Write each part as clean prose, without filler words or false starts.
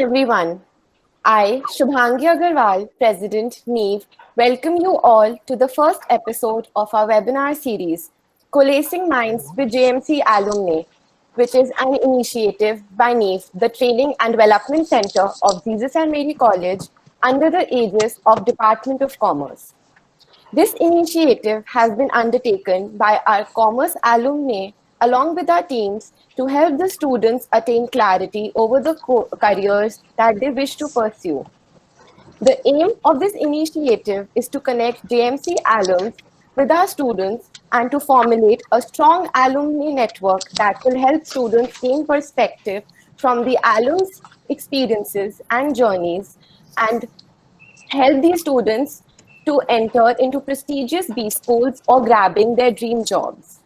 Everyone. I, Shubhangi Aggarwal, President Neev, welcome you all to the first episode of our webinar series, Coalescing Minds with JMC Alumnae, which is an initiative by Neev, the Training and Development Center of Jesus and Mary College, under the aegis of Department of Commerce. This initiative has been undertaken by our Commerce alumni along with our teams to help the students attain clarity over the careers that they wish to pursue. The aim of this initiative is to connect JMC alums with our students and to formulate a strong alumni network that will help students gain perspective from the alums' experiences and journeys and help these students to enter into prestigious B schools or grabbing their dream jobs.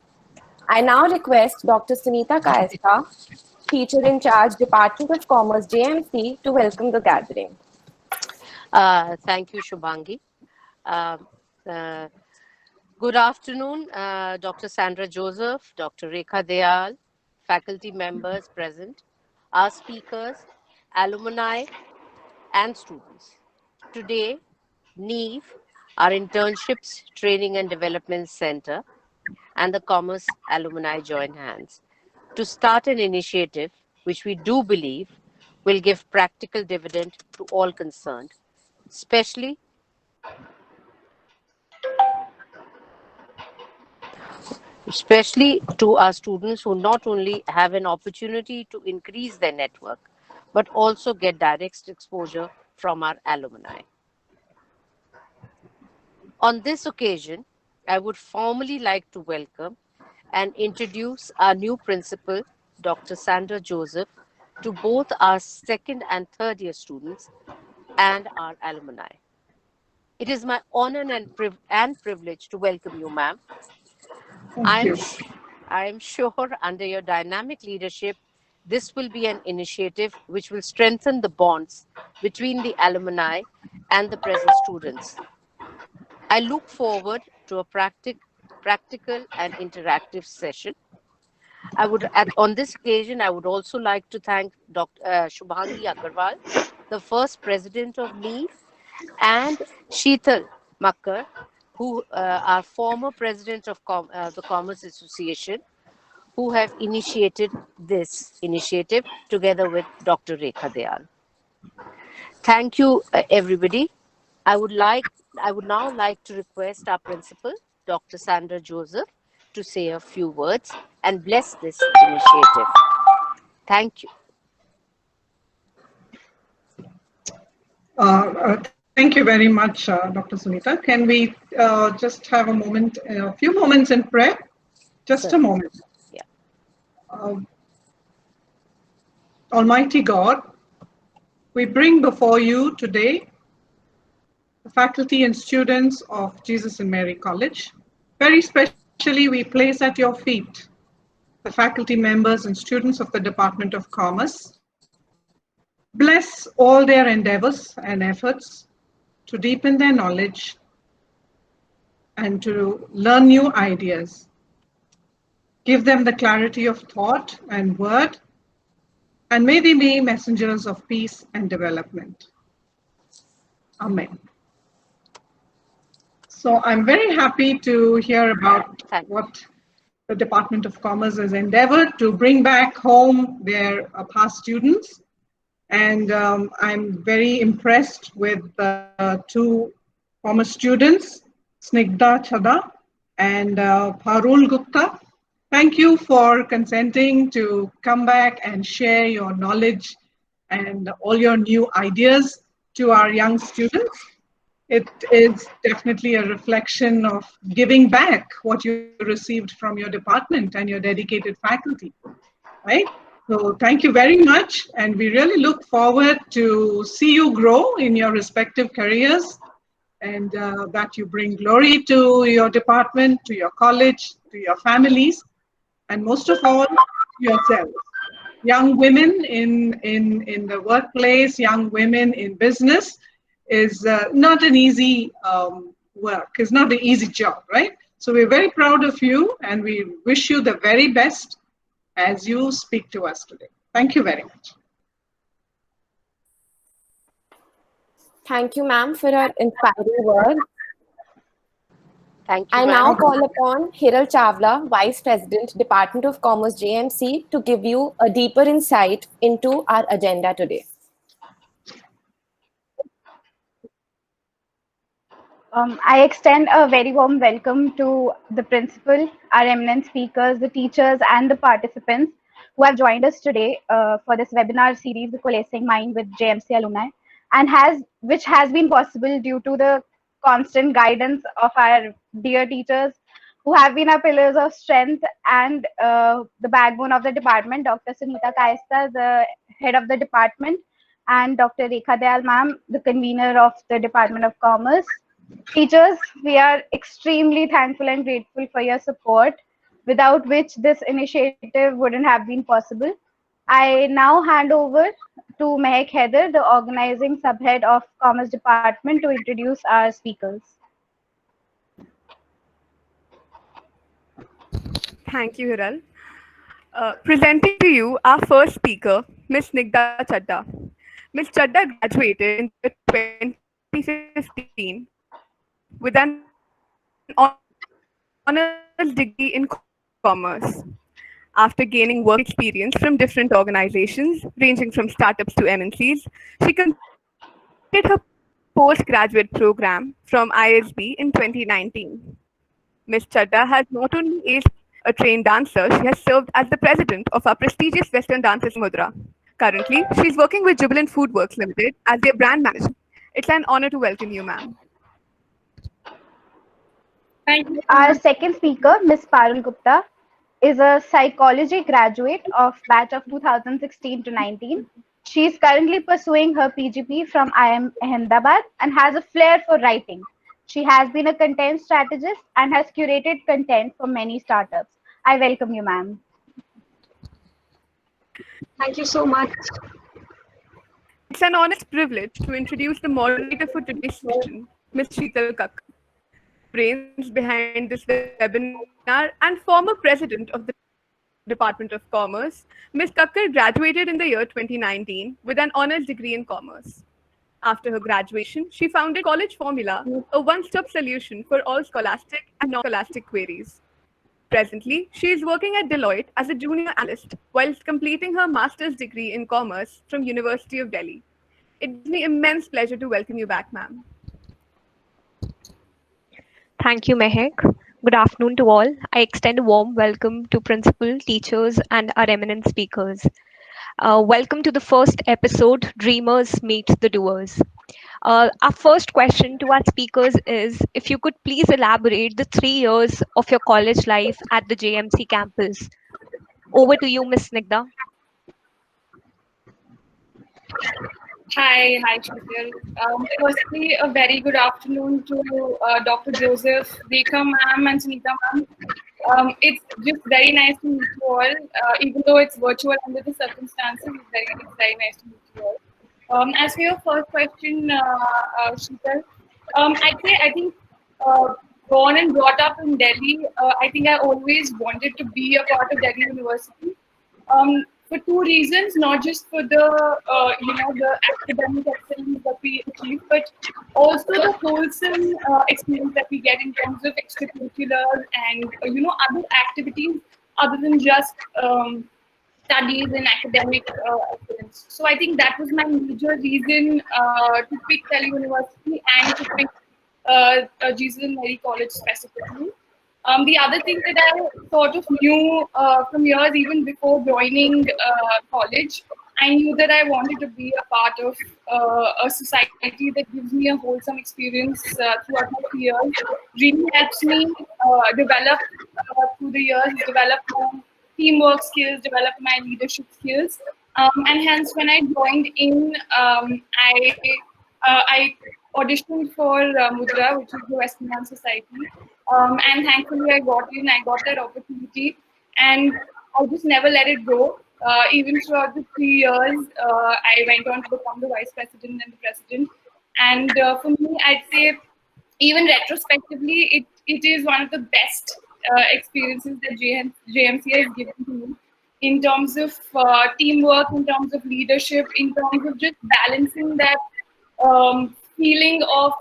I now request Dr. Sunita Kaistha, teacher in charge, Department of Commerce, JMC, to welcome the gathering. Thank you, Shubhangi. Uh, uh, Good afternoon, Dr. Sandra Joseph, Dr. Rekha Dayal, faculty members present, our speakers, alumni, and students. Today, Neev, our Internships Training and Development Center, and the Commerce alumni join hands to start an initiative which we do believe will give practical dividend to all concerned, especially to our students who not only have an opportunity to increase their network, but also get direct exposure from our alumni. On this occasion, I would formally like to welcome and introduce our new principal, Dr. Sandra Joseph, to both our second and third year students and our alumni. It is my honor and privilege to welcome you, ma'am. Thank you. I am sure under your dynamic leadership, this will be an initiative which will strengthen the bonds between the alumni and the present students. I look forward to a practical and interactive session. On this occasion, I would also like to thank Dr. Shubhangi Aggarwal, the first president of Neev, and Sheetal Kakkar, who are former president of the Commerce Association, who have initiated this initiative together with Dr. Rekha Dayal. Thank you, everybody. I would now like to request our principal, Dr. Sandra Joseph, to say a few words and bless this initiative. Thank you. Thank you very much, Dr. Sunita. Can we just have a few moments in prayer? Just Certainly. a moment. Yeah. Almighty God, we bring before you today the faculty and students of Jesus and Mary College. Very specially, we place at your feet the faculty members and students of the Department of Commerce. Bless all their endeavors and efforts to deepen their knowledge and to learn new ideas. Give them the clarity of thought and word, and may they be messengers of peace and development. Amen. So I'm very happy to hear about what the Department of Commerce has endeavored to bring back home their past students. And I'm very impressed with the two former students, Snigdha, Chadha, and Parul, Gupta. Thank you for consenting to come back and share your knowledge and all your new ideas to our young students. It is definitely a reflection of giving back what you received from your department and your dedicated faculty, right? So thank you very much, and we really look forward to see you grow in your respective careers, and that you bring glory to your department, to your college, to your families, and most of all, yourselves. Young women in the workplace, young women in business is not an easy work. It's not an easy job, right? So we're very proud of you, and we wish you the very best as you speak to us today. Thank you very much. Thank you, ma'am, for your inspiring words. Thank you, I ma'am. now call upon Hiral Chawla, Vice President, Department of Commerce, JMC, to give you a deeper insight into our agenda today. I extend a very warm welcome to the principal, our eminent speakers, the teachers, and the participants who have joined us today for this webinar series, The Coalescing Mind with JMC Alumni, and which has been possible due to the constant guidance of our dear teachers who have been our pillars of strength and the backbone of the department, Dr. Sunita Kaistha, the head of the department, and Dr. Rekha Dayal Ma'am, the convener of the Department of Commerce. Teachers, we are extremely thankful and grateful for your support, without which this initiative wouldn't have been possible. I now hand over to Mehek Heather, the organizing subhead of Commerce Department, to introduce our speakers. Thank you, Hiral. Presenting to you our first speaker, Ms. Snigdha Chadha. Ms. Chadha graduated in the year 2015 with an honors degree in commerce. After gaining work experience from different organizations, ranging from startups to MNCs, she completed her postgraduate program from ISB in 2019. Ms. Chadha has not only aced a trained dancer, she has served as the president of our prestigious Western Dancers Association, Mudra. Currently, she is working with Jubilant Foodworks Limited as their brand manager. It's an honor to welcome you, ma'am. Thank you so Our much. second speaker, Ms. Parul Gupta, is a psychology graduate of batch of 2016 to 19. She is currently pursuing her PGP from IIM Ahmedabad and has a flair for writing. She has been a content strategist and has curated content for many startups. I welcome you, ma'am. Thank you so much. It's an honest privilege to introduce the moderator for today's session, Ms. Sheetal Kakkar, brains behind this webinar and former president of the Department of Commerce. Ms. Kakkar graduated in the year 2019 with an honors degree in commerce. After her graduation, she founded College Formula, a one-stop solution for all scholastic and non-scholastic queries. Presently, she is working at Deloitte as a junior analyst whilst completing her master's degree in commerce from University of Delhi. It gives me immense pleasure to welcome you back, ma'am. Thank you, Mehek. Good afternoon to all. I extend a warm welcome to principal, teachers, and our eminent speakers. Welcome to the first episode, Dreamers Meet the Doers. Our first question to our speakers is if you could please elaborate the 3 years of your college life at the JMC campus. Over to you, Ms. Snigdha. Hi, Sheetal. Firstly, a very good afternoon to Dr. Joseph, Rekha Ma'am, and Sunita Ma'am. It's just very nice to meet you all, even though it's virtual under the circumstances. It's very nice to meet you all. As for your first question, Sheetal, I think born and brought up in Delhi, I think I always wanted to be a part of Delhi University. For two reasons, not just for the the academic excellence that we achieve, but also the wholesome experience that we get in terms of extracurricular and other activities other than just studies and academic excellence. So I think that was my major reason to pick Delhi University and to pick Jesus and Mary College specifically. The other thing that I sort of knew from years, even before joining college, I knew that I wanted to be a part of a society that gives me a wholesome experience throughout my 3 years. Really helps me develop through the years, develop my teamwork skills, develop my leadership skills. And hence, when I joined in, I auditioned for Mudra, which is the Western Dance Society. And thankfully, I got in, I got that opportunity, and I just never let it go. Even throughout the 3 years, I went on to become the vice president and the president. And for me, I'd say, even retrospectively, it is one of the best experiences that JMC has given to me in terms of teamwork, in terms of leadership, in terms of just balancing that feeling of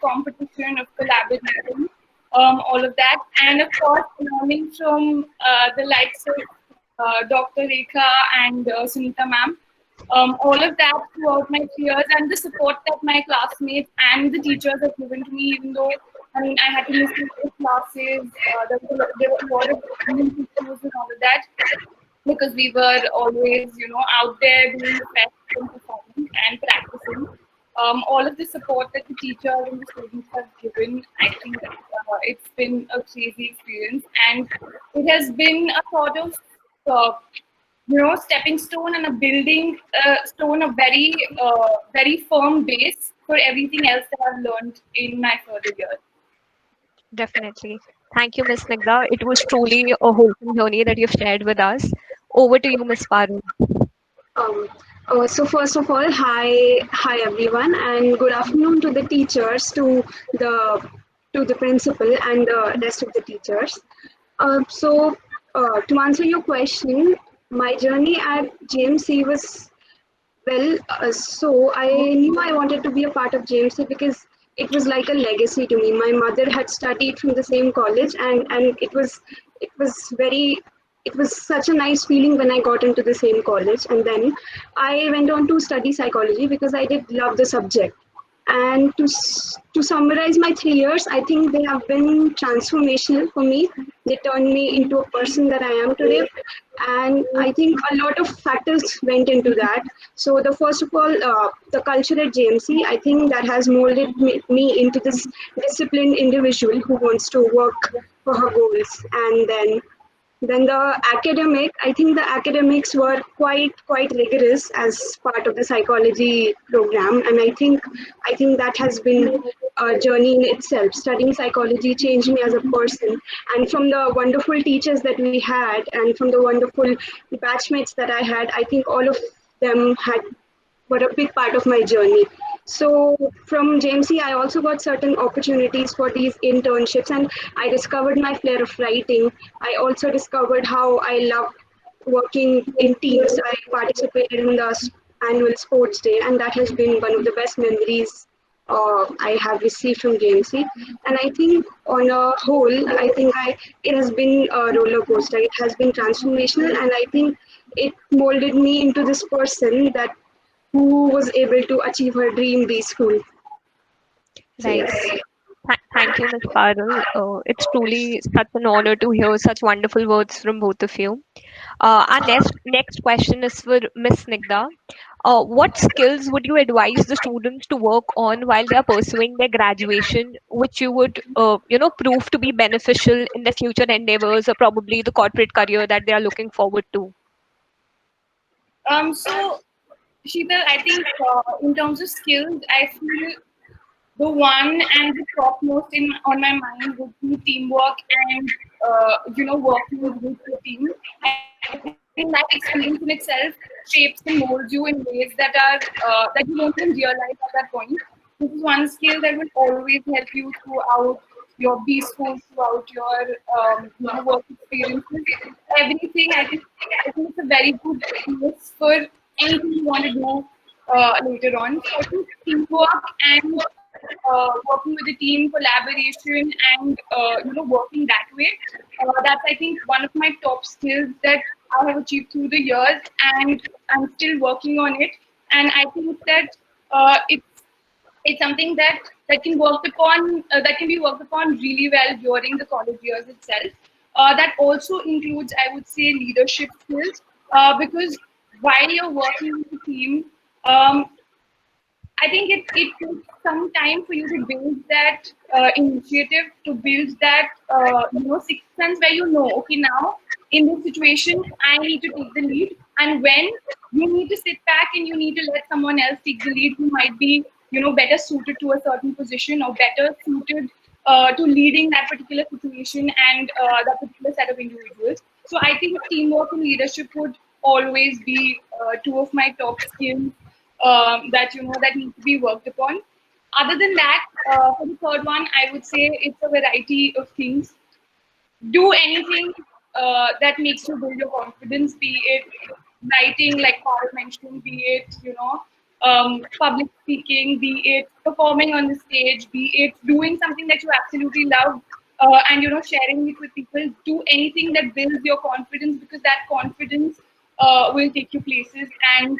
competition, of collaboration, all of that, and of course learning from the likes of Dr. Rekha and Sunita Ma'am. All of that throughout my 3 years, and the support that my classmates and the teachers have given to me, even though I mean I had to miss my classes, there were a lot of issues and all of that, because we were always, out there doing the best and performing and practicing. All of the support that the teachers and the students have given, I think it's been a crazy experience, and it has been a sort of stepping stone and a building stone, a very firm base for everything else that I've learned in my further years. Definitely. Thank you, Ms. Snigdha. It was truly a wholesome journey that you've shared with us. Over to you, Ms. Parul. Um, so first of all, hi everyone, and good afternoon to the teachers, the to the principal and the rest of the teachers. To answer your question, my journey at JMC was so I knew I wanted to be a part of JMC because it was like a legacy to me. My mother had studied from the same college, and it was very it was such a nice feeling when I got into the same college. And then I went on to study psychology because I did love the subject. And to summarize my 3 years, I think they have been transformational for me. They turned me into a person that I am today. And I think a lot of factors went into that. So the first of all, the culture at JMC, I think that has molded me into this disciplined individual who wants to work for her goals. And then the academic, I think the academics were quite rigorous as part of the psychology program, and I think that has been a journey in itself. Studying psychology changed me as a person, and from the wonderful teachers that we had, and from the wonderful batchmates that I had, I think all of them were a big part of my journey. So from JMC, I also got certain opportunities for these internships, and I discovered my flair of writing. I also discovered how I love working in teams. I participated in the annual sports day, and that has been one of the best memories I have received from JMC. And I think on a whole, it has been a roller coaster. It has been transformational, and I think it molded me into this person that who was able to achieve her dream be school. So Right. yes. Thank you, Ms. Parul. It's truly such an honor to hear such wonderful words from both of you. Our next question is for Ms. Snigdha. What skills would you advise the students to work on while they are pursuing their graduation, which you would, prove to be beneficial in their future endeavors or probably the corporate career that they are looking forward to? So, Sheetal, I think in terms of skills, I feel the one and the topmost on my mind would be teamwork and working with the team. I think that experience in itself shapes and molds you in ways that you don't even realize at that point. This is one skill that will always help you throughout your B school, throughout your work experiences, everything. I think it's a very good base for anything you want to do later on. So I think teamwork and working with the team, collaboration, and working that way. That's, I think, one of my top skills that I have achieved through the years, and I'm still working on it. And I think that it's something that can be worked upon really well during the college years itself. That also includes, I would say, leadership skills, because while you're working with a team, I think it takes some time for you to build that initiative, to build that sixth sense where okay, now in this situation I need to take the lead, and when you need to sit back and you need to let someone else take the lead who might be better suited to a certain position or better suited to leading that particular situation and that particular set of individuals. So I think teamwork and leadership would always be two of my top skills that need to be worked upon. Other than that, for the third one, I would say it's a variety of things. Do anything that makes you build your confidence, be it writing, like Paul mentioned, be it public speaking, be it performing on the stage, be it doing something that you absolutely love, and sharing it with people. Do anything that builds your confidence, because that confidence will take you places. And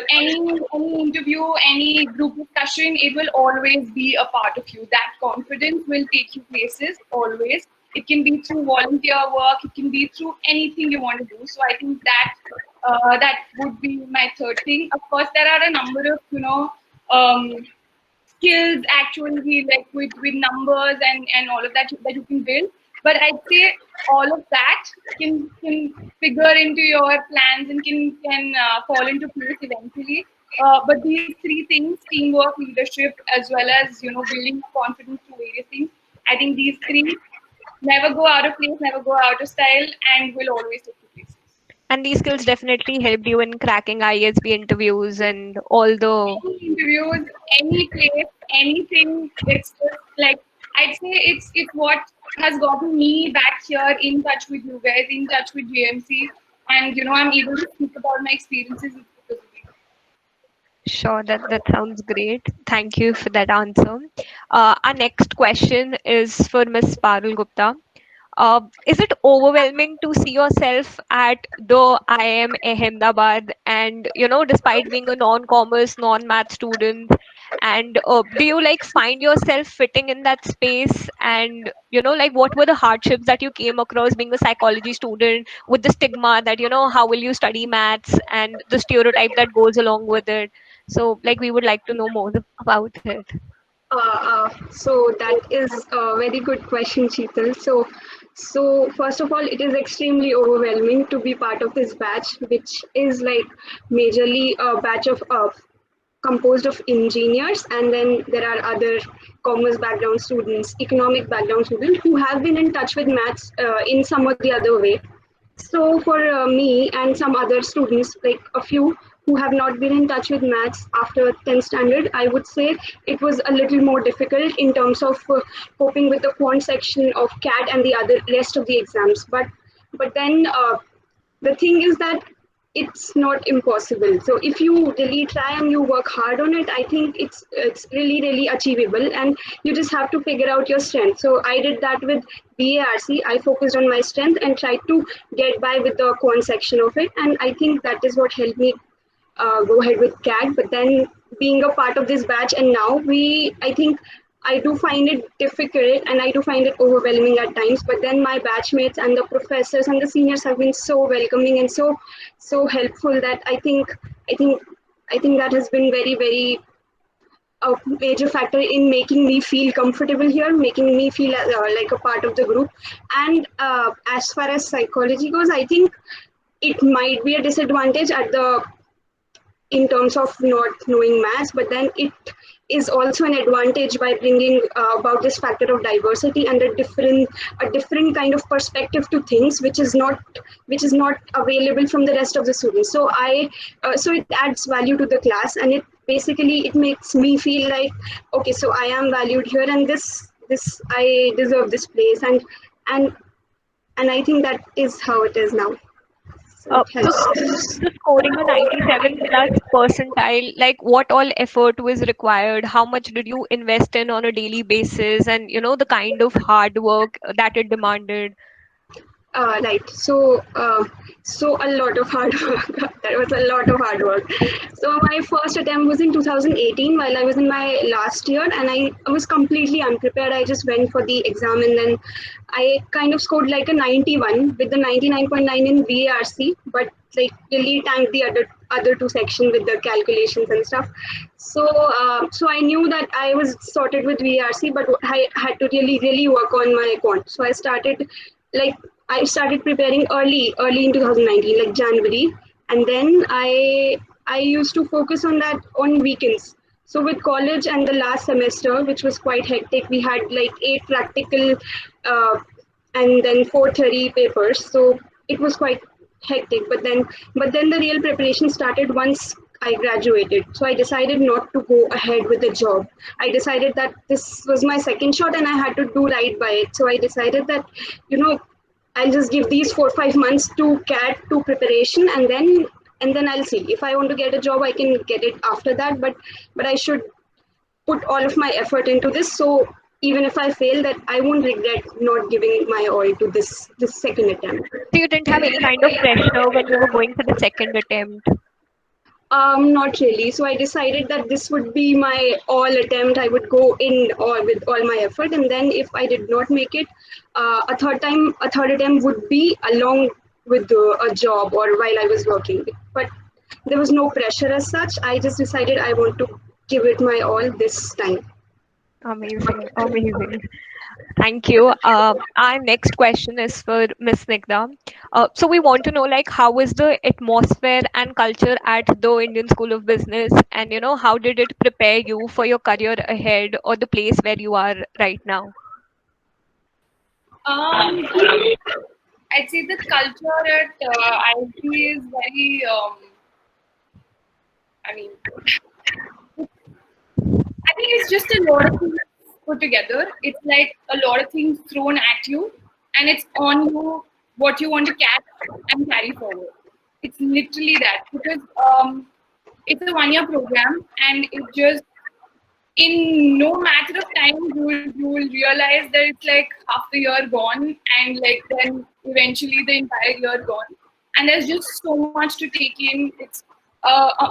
any interview, any group discussion, it will always be a part of you. That confidence will take you places always. It can be through volunteer work, it can be through anything you want to do. So I think that that would be my third thing. Of course, there are a number of um, skills actually, like with numbers and all of that that you can build. But I'd say all of that can figure into your plans and can fall into place eventually. But these three things: teamwork, leadership, as well as building confidence through various things. I think these three never go out of place, never go out of style, and will always take you places. And these skills definitely helped you in cracking ISB interviews and all the. Any interviews, any place, anything. It's just like, I'd say it's what has gotten me back here in touch with you guys, in touch with JMC, and I'm able to speak about my experiences because of you. Sure, that sounds great. Thank you for that answer. Our next question is for Ms. Parul Gupta. Is it overwhelming to see yourself at the IIM Ahmedabad, and despite being a non-commerce, non-math student, and do you like find yourself fitting in that space? And like what were the hardships that you came across being a psychology student with the stigma that how will you study maths and the stereotype that goes along with it? So like we would like to know more about it. So that is a very good question, Sheetal. So first of all, it is extremely overwhelming to be part of this batch, which is like majorly a batch of composed of engineers, and then there are other commerce background students, economic background students who have been in touch with maths in some or the other way. So for me and some other students, like a few who have not been in touch with maths after 10th standard, I would say it was a little more difficult in terms of coping with the quant section of CAT and the other rest of the exams. But then the thing is that it's not impossible. So if you really try and you work hard on it, I think it's really achievable, and you just have to figure out your strength. So I did that with BARC. I focused on my strength and tried to get by with the quant section of it, and I think that is what helped me go ahead with CAD. But then being a part of this batch, and now I think I do find it difficult and I do find it overwhelming at times. But then my batchmates and the professors and the seniors have been so welcoming and so helpful that I think that has been very a major factor in making me feel comfortable here, making me feel like a part of the group. And as far as psychology goes, I think it might be a disadvantage in terms of not knowing maths, but then it is also an advantage by bringing about this factor of diversity and a different kind of perspective to things, which is not available from the rest of the students. So so it adds value to the class, and it makes me feel like, okay, so I am valued here, and this I deserve this place, and I think that is how it is now. So the scoring a 97 plus percentile, like what all effort was required, how much did you invest in on a daily basis, and the kind of hard work that it demanded? Right. So a lot of hard work. That was a lot of hard work. So my first attempt was in 2018 while I was in my last year, and I was completely unprepared. I just went for the exam, and then I kind of scored like a 91 with the 99.9 in BARC, but like really tanked the other two sections with the calculations and stuff. So I knew that I was sorted with BARC, but I had to really work on my quant. So I started preparing early in 2019, like January, and then I used to focus on that on weekends. So with college and the last semester, which was quite hectic, we had like 8 practical and then 4 theory papers. So it was quite hectic. But then the real preparation started once I graduated. So I decided not to go ahead with the job. I decided that this was my second shot and I had to do right by it. So I decided that, I'll just give these 4 or 5 months to CAT to preparation, and and then I'll see. If I want to get a job, I can get it after that. But I should put all of my effort into this. So even if I fail, that I won't regret not giving my all to this second attempt. So you didn't have any kind of pressure when you were going for the second attempt? Not really. So I decided that this would be my all attempt. I would go in all with all my effort, and then if I did not make it, a third attempt would be along with a job or while I was working. But there was no pressure as such. I just decided I want to give it my all this time. Amazing, amazing. Thank you. Our next question is for Ms. Snigdha. So we want to know, like, how is the atmosphere and culture at the Indian School of Business, and how did it prepare you for your career ahead or the place where you are right now? Um, I'd say the culture at IIT is very, I mean, I think it's just a lot of things put together. It's like a lot of things thrown at you, and it's on you what you want to catch and carry forward. It's literally that because it's a 1 year program, and it just in no matter of time you will realize that it's like half the year gone, and like then eventually the entire year gone, and there's just so much to take in. It's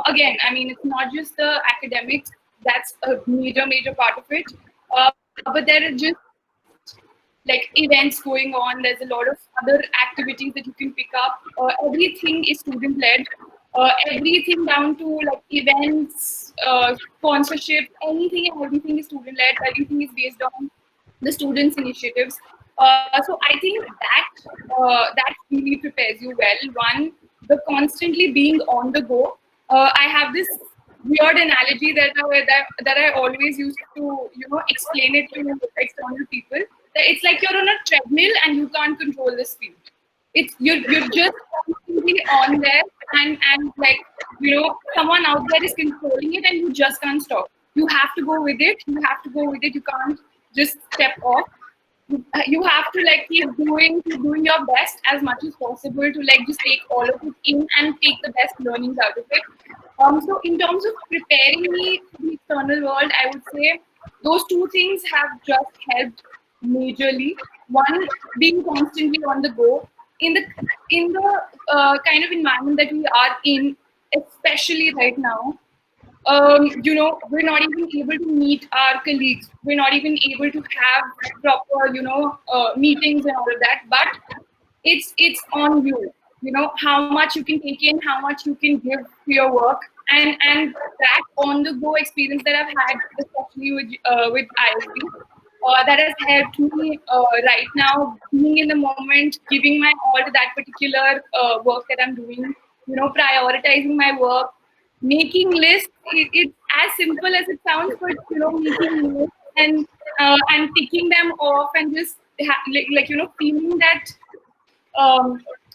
again, I mean, it's not just the academics, that's a major part of it, but there are just like events going on. There's a lot of other activities that you can pick up. Everything is student led. Everything down to like events, sponsorship, anything and everything is student led. Everything is based on the students' initiatives. So I think that really prepares you well. One, the constantly being on the go. I have this weird analogy that I always used to explain it to external people. That it's like you're on a treadmill and you can't control the speed. It's you're just constantly on there, and like someone out there is controlling it and you just can't stop. You have to go with it. You have to go with it. You can't just step off. You have to like keep doing your best as much as possible to like just take all of it in and take the best learnings out of it. So in terms of preparing me for the external world, I would say those two things have just helped majorly. One, being constantly on the go in the kind of environment that we are in, especially right now. We're not even able to meet our colleagues. We're not even able to have proper, meetings and all of that. But it's on you. How much you can take in, how much you can give to your work, and that on the go experience that I've had, especially with ISB, that has helped me right now being in the moment, giving my all to that particular work that I'm doing. Prioritizing my work, making lists. It's as simple as it sounds, but making lists and ticking them off and just feeling that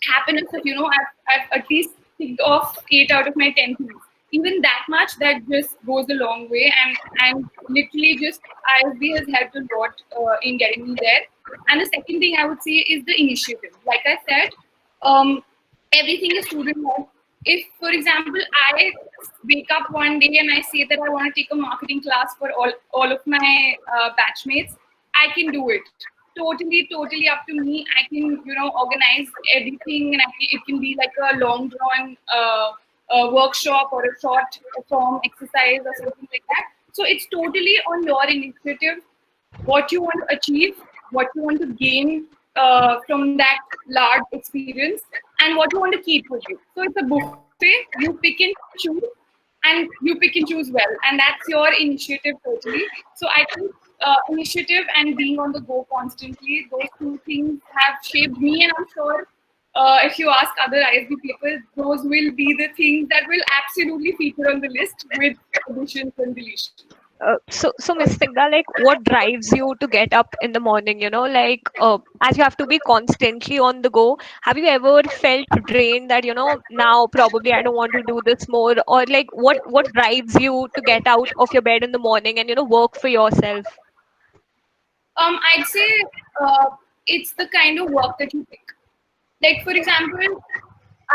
happiness of I've at least ticked off 8 out of my 10 things. Even that much, that just goes a long way, and literally just ISB has helped a lot in getting me there. And the second thing I would say is the initiative. Like I said, everything is student led. If, for example, I wake up one day and I say that I want to take a marketing class for all of my batchmates, I can do it. Totally up to me. I can, organize everything, and it can be like a long drawn workshop or a short form exercise or something like that. So it's totally on your initiative, what you want to achieve, what you want to gain from that large experience, and what you want to keep with you. So it's a buffet. You pick and choose, and you pick and choose well, and that's your initiative totally. So I think initiative and being on the go constantly, those two things have shaped me, and I'm sure if you ask other ISB people, those will be the things that will absolutely feature on the list with additions and deletions. So Ms. Snigdha, like, what drives you to get up in the morning? As you have to be constantly on the go, have you ever felt drained that now probably I don't want to do this more, or like what drives you to get out of your bed in the morning and work for yourself? I'd say it's the kind of work that you pick. Like, for example,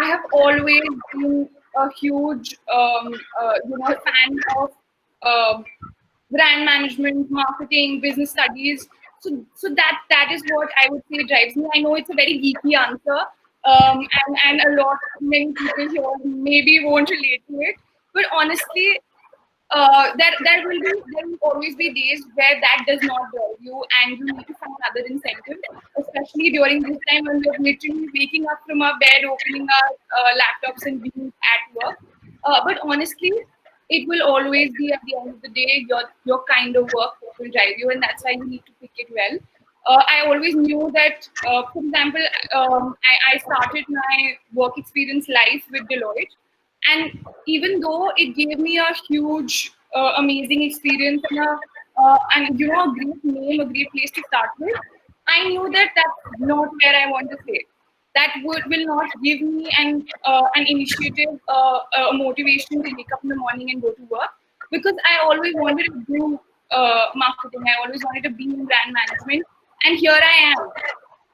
I have always been a huge, fan of um brand management, marketing, business studies. So that is what I would say drives me. I know it's a very geeky answer, and many people here maybe won't relate to it, but honestly, there will always be days where that does not drive you, and you need to find other incentives, especially during this time when we're literally waking up from our bed, opening our laptops, and being at work. But honestly, it will always be at the end of the day your kind of work that will drive you, and that's why you need to pick it well. I always knew that, for example, I started my work experience life with Deloitte, and even though it gave me a huge, amazing experience and a great name, a great place to start with, I knew that that's not where I want to stay. That will not give me an initiative, a motivation to wake up in the morning and go to work, because I always wanted to do marketing. I always wanted to be in brand management, and here I am.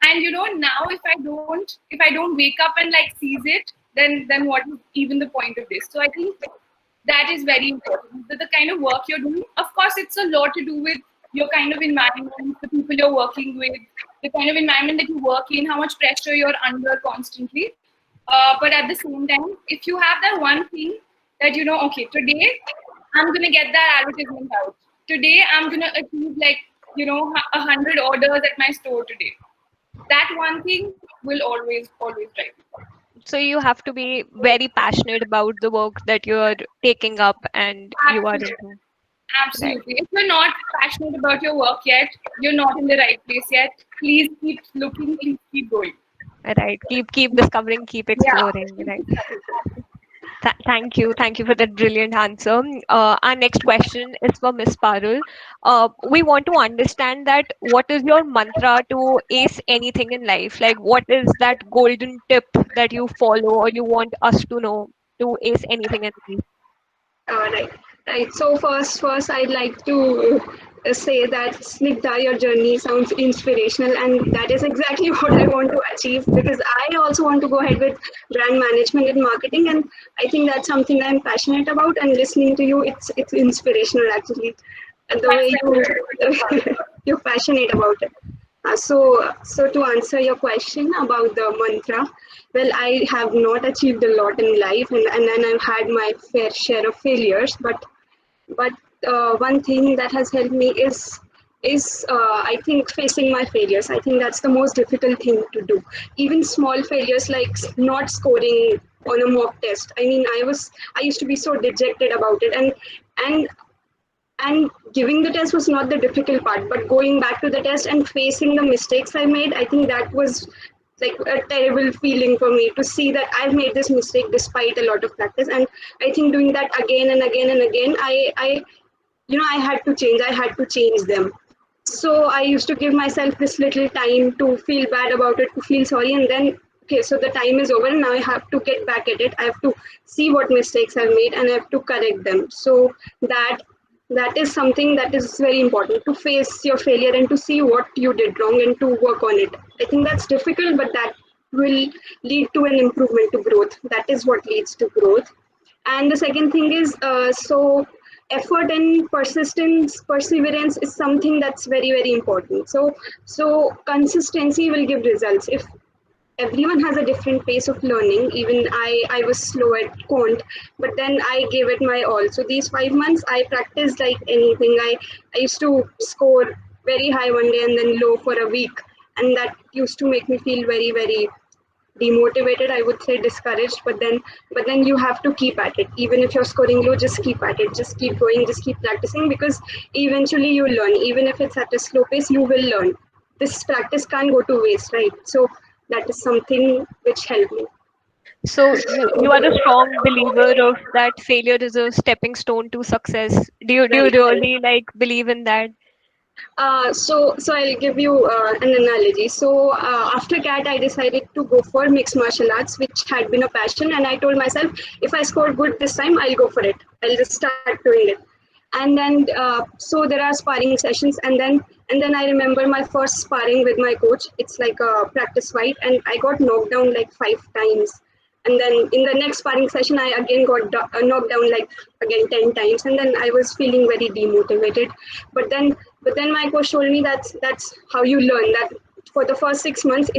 And now if I don't wake up and like seize it, then what is even the point of this? So I think that is very important. The kind of work you're doing, of course, it's a lot to do with your kind of environment, the people you're working with, the kind of environment that you work in, how much pressure you're under constantly. But at the same time, if you have that one thing that okay, today I'm gonna get that advertisement out. Today I'm gonna achieve 100 orders at my store today. That one thing will always drive you. So you have to be very passionate about the work that you're taking up and you are Absolutely. into. Absolutely. If you're not passionate about your work yet, you're not in the right place yet. Please keep looking, please keep going. Right. Keep discovering, keep exploring. Yeah. Right. Thank you for that brilliant answer. Our next question is for Miss Parul. We want to understand that what is your mantra to ace anything in life? Like, what is that golden tip that you follow or you want us to know to ace anything in life? Right, right. So first, I'd like to say that Snigdha, your journey sounds inspirational, and that is exactly what I want to achieve, because I also want to go ahead with brand management and marketing, and I think that's something I'm passionate about. And listening to you, it's inspirational actually, and the way you you're passionate about it. So to answer your question about the mantra, well, I have not achieved a lot in life, and then I've had my fair share of failures. But one thing that has helped me is I think facing my failures. I think that's the most difficult thing to do. Even small failures like not scoring on a mock test. I mean, I used to be so dejected about it, and and giving the test was not the difficult part, but going back to the test and facing the mistakes I made, I think that was like a terrible feeling for me to see that I've made this mistake despite a lot of practice. And I think doing that again and again and again, I had to change. I had to change them. So I used to give myself this little time to feel bad about it, to feel sorry, and then okay, so the time is over, and now I have to get back at it. I have to see what mistakes I've made, and I have to correct them. So that is something that is very important, to face your failure and to see what you did wrong and to work on it. I think that's difficult, but that will lead to an improvement, to growth. That is what leads to growth. And the second thing is, so effort and perseverance is something that's very, very important. So consistency will give results. If everyone has a different pace of learning, even I was slow at quant, but then I gave it my all. So these 5 months I practiced like anything. I used to score very high one day and then low for a week, and that used to make me feel very, very demotivated, I would say, discouraged. But then you have to keep at it. Even if you're scoring low, just keep at it, just keep going, just keep practicing, because eventually you'll learn. Even if it's at a slow pace, you will learn. This practice can't go to waste, right? So that is something which helped me. So you are a strong believer of that failure is a stepping stone to success. Do you Right, right. really like believe in that? So I'll give you an analogy. So after CAT, I decided to go for mixed martial arts, which had been a passion, and I told myself, if I score good this time, I'll go for it. I'll just start doing it. And then so there are sparring sessions, and then I remember my first sparring with my coach. It's like a practice fight, and I got knocked down like 5 times. And then in the next sparring session, I again got knocked down like again 10 times, and then I was feeling very demotivated. But then my coach told me that's how you learn. That for the first 6 months,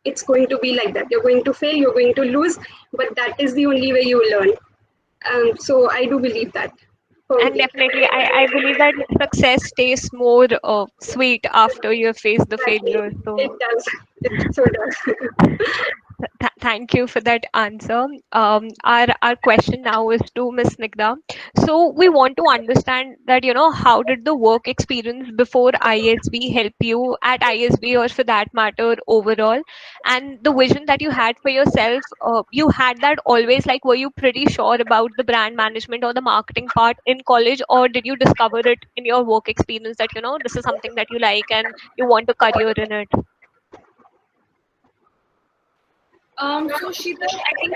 it's going to be like that. You're going to fail, you're going to lose, but that is the only way you learn. So I do believe that. And definitely, I believe that success tastes more sweet after you have faced the Exactly. failure. So It does. It so does. thank you for that answer. Our question now is to Ms. Snigdha. So we want to understand that, how did the work experience before ISB help you at ISB, or for that matter overall, and the vision that you had for yourself. You had that always, like, were you pretty sure about the brand management or the marketing part in college, or did you discover it in your work experience that, this is something that you like and you want a career in it? So Sheetal, I think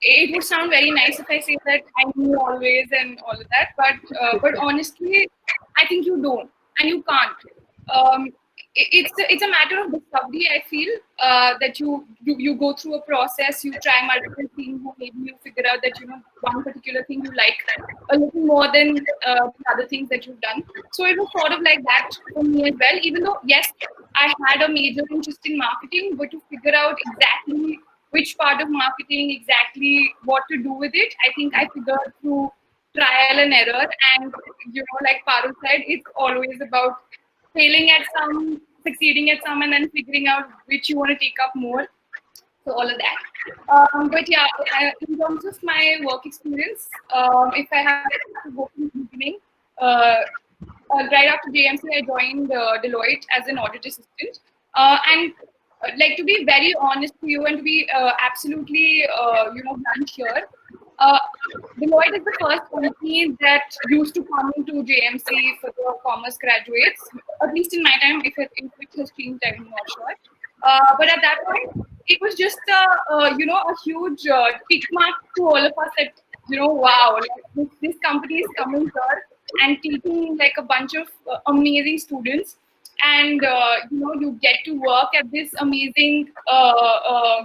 it would sound very nice if I say that I knew always and all of that, but honestly, I think you don't and you can't. Um, it's a matter of discovery. I feel that you go through a process, you try multiple things, and maybe you figure out that one particular thing you like a little more than the other things that you've done. So it was sort of like that for me as well. Even though yes, I had a major interest in marketing, but to figure out exactly which part of marketing, exactly what to do with it, I think I figured through trial and error. And like Parul said, it's always about failing at some, succeeding at some, and then figuring out which you want to take up more. So all of that. But yeah, in terms of my work experience, if I have to go from the beginning, right after JMC, I joined Deloitte as an audit assistant. And like, to be very honest to you and to be absolutely blunt here, uh, Deloitte is the first company that used to come into JMC for the commerce graduates. At least in my time, if it has changed, I'm not sure. But at that point, it was just a huge tick mark to all of us that wow, like, this company is coming here and teaching like a bunch of amazing students, and you get to work at this amazing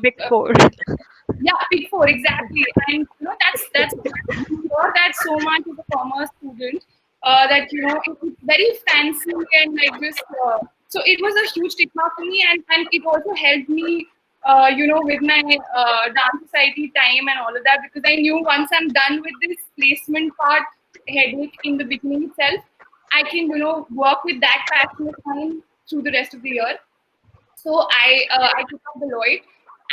Big Four. yeah, Big Four, exactly. And that's you hear that so much as a commerce student, that it's very fancy and like this. So it was a huge stigma for me, and it also helped me, with my dance society time and all of that, because I knew once I'm done with this placement part headache in the beginning itself, I can work with that passion of mine through the rest of the year. So I took up Deloitte,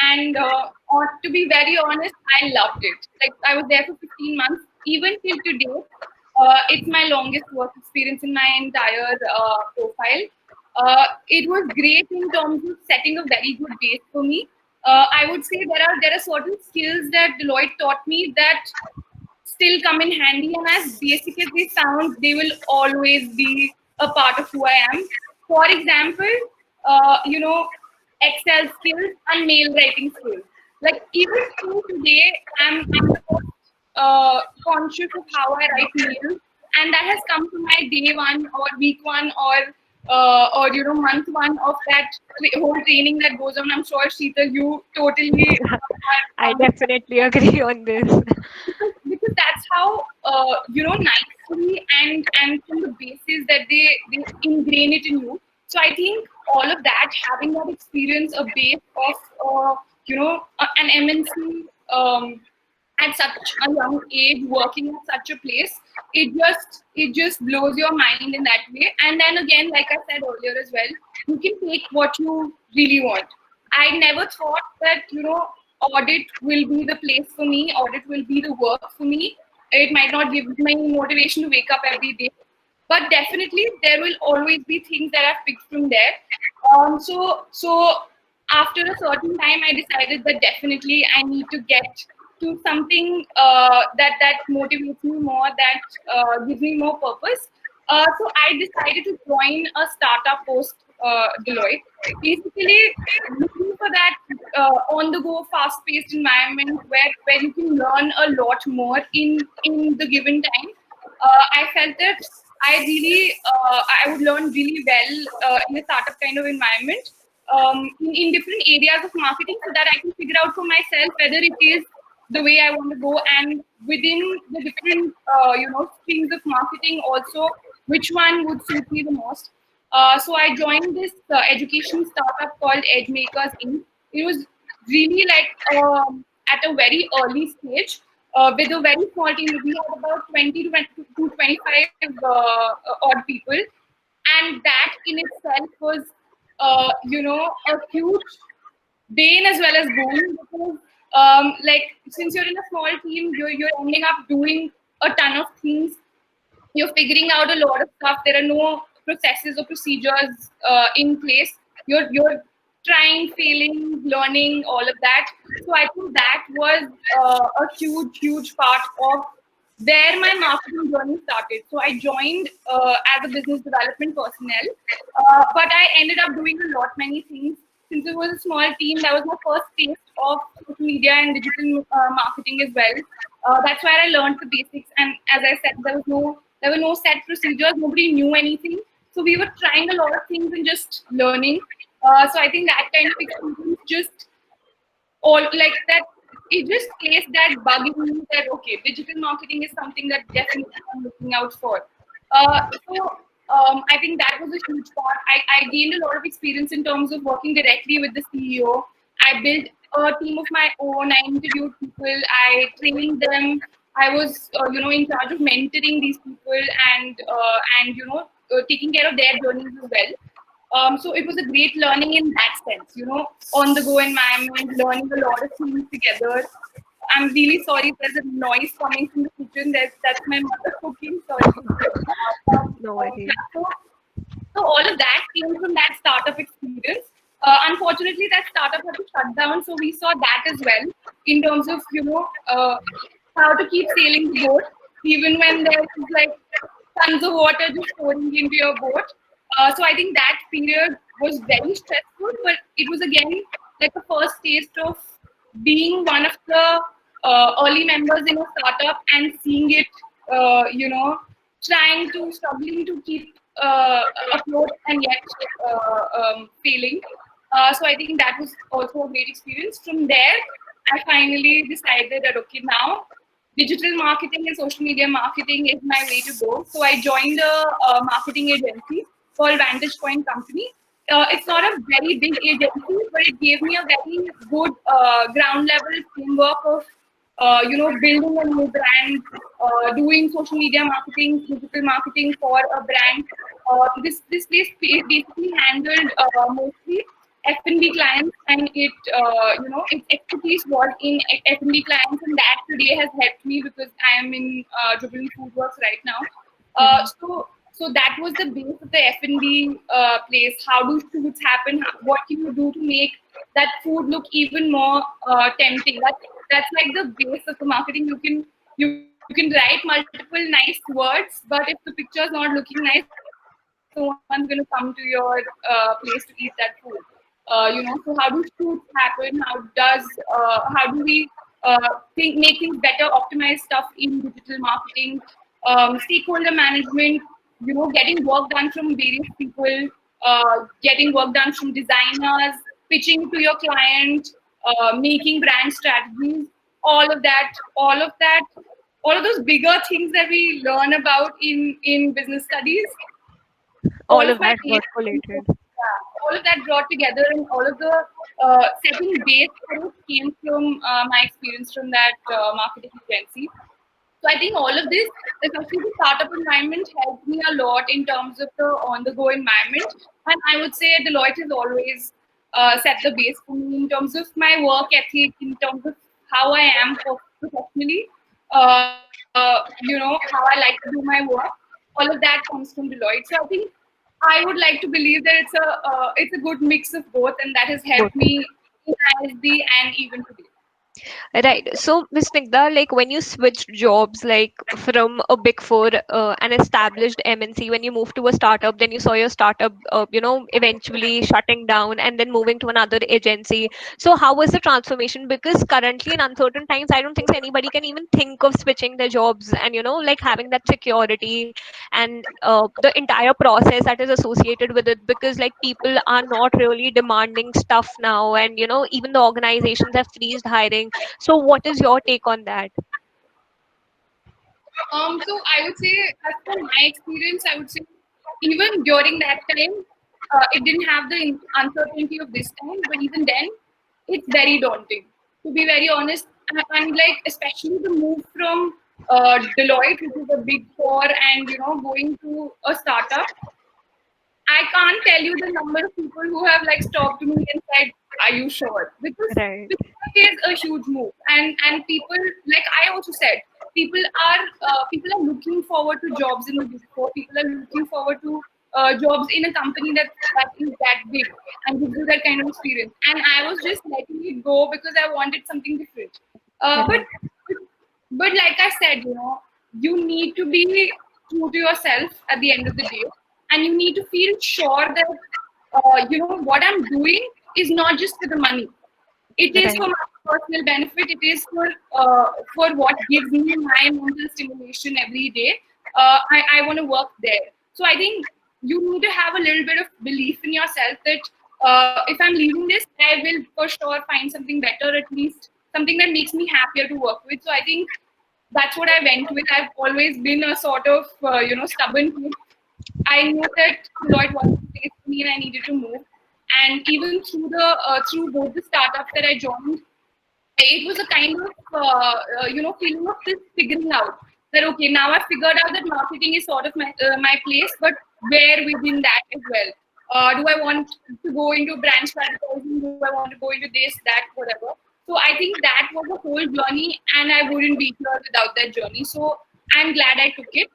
and to be very honest, I loved it. Like, I was there for 15 months. Even till today, it's my longest work experience in my entire profile. It was great in terms of setting a very good base for me. I would say there are certain skills that Deloitte taught me that still come in handy, and as basic as they sound, they will always be a part of who I am. For example, Excel skills and mail writing skills. Like, even till today, I'm conscious of how I write mails, and that has come to my day one or week one or month one of that whole training that goes on. I'm sure Sheetal, you totally I definitely agree on this. because that's how nicely and from the basis that they ingrain it in you. So I think all of that, having that experience, a base of an MNC, at such a young age, working at such a place, it just blows your mind in that way. And then again, like I said earlier as well, you can take what you really want. I never thought that audit will be the place for me, audit will be the work for me. It might not give me motivation to wake up every day, but definitely there will always be things that I've picked from there. So after a certain time, I decided that definitely I need to get to something that motivates me more, that gives me more purpose. So I decided to join a startup post Deloitte, basically looking for that on-the-go, fast-paced environment where you can learn a lot more in the given time. I felt that I would learn really well in a startup kind of environment. in different areas of marketing so that I can figure out for myself whether it is the way I want to go, and within the different streams of marketing also which one would suit me the most. So I joined this education startup called Edge Makers Inc. It was really like at a very early stage with a very small team. We had about 20 to 25 odd people, and that in itself was a huge bane as well as boon, because like since you're in a small team, you're ending up doing a ton of things. You're figuring out a lot of stuff. There are no processes or procedures in place. You're trying, failing, learning, all of that. So I think that was a huge part of where my marketing journey started. So I joined as a business development personnel, but I ended up doing a lot many things. Since it was a small team, that was my first taste of social media and digital marketing as well. That's where I learned the basics. And as I said, there were no set procedures. Nobody knew anything. So we were trying a lot of things and just learning. So I think that kind of experience just all like that, it just placed that bug in me that okay, digital marketing is something that definitely I'm looking out for. I think that was a huge part. I gained a lot of experience in terms of working directly with the CEO. I built a team of my own. I interviewed people. I trained them. I was in charge of mentoring these people and taking care of their journeys as well. So it was a great learning in that sense, on the go environment, learning a lot of things together. I'm really sorry if there's a noise coming from the kitchen. That's my mother cooking. Sorry. No worries. So all of that came from that startup experience. Unfortunately, that startup had to shut down. So we saw that as well in terms of, how to keep sailing the boat, even when there's like tons of water just pouring into your boat. So I think that period was very stressful, but it was again like the first taste of being one of the early members in a startup and seeing it, struggling to keep afloat and yet failing. So I think that was also a great experience. From there, I finally decided that okay, now digital marketing and social media marketing is my way to go. So I joined a marketing agency called Vantage Point Company. It's not a very big agency, but it gave me a very good ground level framework of building a new brand, doing social media marketing, digital marketing for a brand. This place basically handled mostly F&B clients, and its expertise was in F&B clients, and that today has helped me because I am in Jubilee Foodworks right now. So that was the base of the F&B place. How do shoots happen? What can you do to make that food look even more tempting? That's like the base of the marketing. You can write multiple nice words, but if the picture is not looking nice, no one's going to come to your place to eat that food. So how do shoots happen? How do we make things better, optimize stuff in digital marketing, stakeholder management, getting work done from various people, getting work done from designers, pitching to your client, making brand strategies, all of those bigger things that we learn about in business studies. All of that got collated. All of that brought together, and all of the setting base for it came from my experience from that marketing agency. So I think all of this, especially the startup environment, helped me a lot in terms of the on-the-go environment. And I would say Deloitte has always set the base for me in terms of my work ethic, in terms of how I am professionally, how I like to do my work. All of that comes from Deloitte. So I think I would like to believe that it's a good mix of both, and that has helped me in ISB and even today. Right. So, Ms. Snigdha, like when you switched jobs, like from a big four, an established MNC, when you moved to a startup, then you saw your startup, eventually shutting down and then moving to another agency. So, how was the transformation? Because currently in uncertain times, I don't think anybody can even think of switching their jobs and, like having that security and the entire process that is associated with it, because like people are not really demanding stuff now, and even the organizations have freezed hiring. So what is your take on that? So I would say, as from my experience, I would say even during that time, it didn't have the uncertainty of this time, but even then, it's very daunting. To be very honest, and like especially the move from Deloitte, which is a big four, and going to a startup. I can't tell you the number of people who have like stopped me and said, "Are you sure?" Right. Because it is a huge move, and people, like I also said, people are looking forward to jobs in the big four. People are looking forward to jobs in a company that is that big and gives you that kind of experience. And I was just letting it go because I wanted something different. Uh, Right. but but like I said, you need to be true to yourself at the end of the day, and you need to feel sure that what I'm doing is not just for the money. It is Right. for my personal benefit. It is for what gives me my mental stimulation every day. I want to work there. So I think you need to have a little bit of belief in yourself that if I'm leaving this, I will for sure find something better, at least something that makes me happier to work with. So I think that's what I went with. I've always been a sort of stubborn kid. I knew that Deloitte wasn't the place for me, and I needed to move. And even through both the startups that I joined, it was a kind of feeling of this figuring out that okay, now I figured out that marketing is sort of my place, but where within that as well. Do I want to go into brand advertising? Do I want to go into this, that, whatever? So I think that was a whole journey, and I wouldn't be here without that journey. So I'm glad I took it.